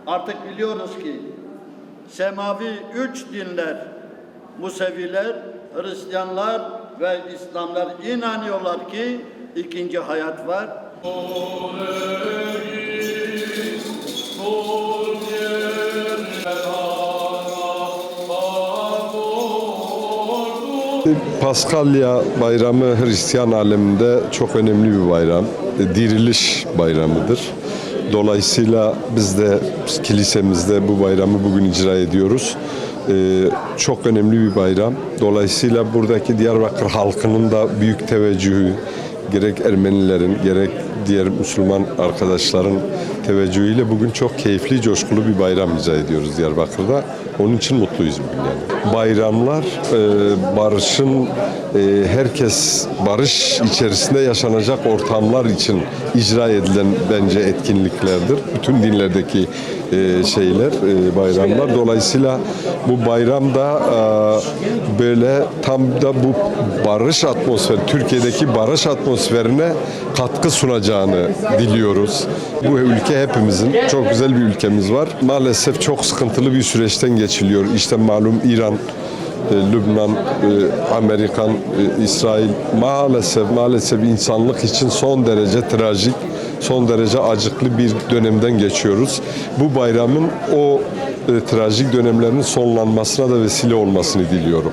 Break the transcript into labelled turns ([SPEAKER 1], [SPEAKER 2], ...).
[SPEAKER 1] Artık biliyoruz ki semavi 3 dinler, Museviler, Hristiyanlar ve İslamlar inanıyorlar ki ikinci hayat var.
[SPEAKER 2] Paskalya bayramı Hristiyan aleminde çok önemli bir bayram. Diriliş bayramıdır. Dolayısıyla biz de kilisemizde bu bayramı bugün icra ediyoruz. Çok önemli bir bayram. Dolayısıyla buradaki Diyarbakır halkının da büyük teveccühü, gerek Ermenilerin gerek diğer Müslüman arkadaşların teveccühüyle bugün çok keyifli, coşkulu bir bayram icra ediyoruz Diyarbakır'da. Onun için mutluyuz bugün yani. Bayramlar barışın, herkes barış içerisinde yaşanacak ortamlar için icra edilen bence etkinliklerdir. Bütün dinlerdeki bayramlar. Dolayısıyla bu bayramda böyle tam da bu barış atmosferi, Türkiye'deki barış atmosferine katkı sunacağını diliyoruz. Bu ülke hepimizin, çok güzel bir ülkemiz var. Maalesef çok sıkıntılı bir süreçten geçiliyor. İşte malum İran, Lübnan, Amerikan, İsrail maalesef insanlık için son derece trajik, son derece acıklı bir dönemden geçiyoruz. Bu bayramın o trajik dönemlerinin sonlanmasına da vesile olmasını diliyorum.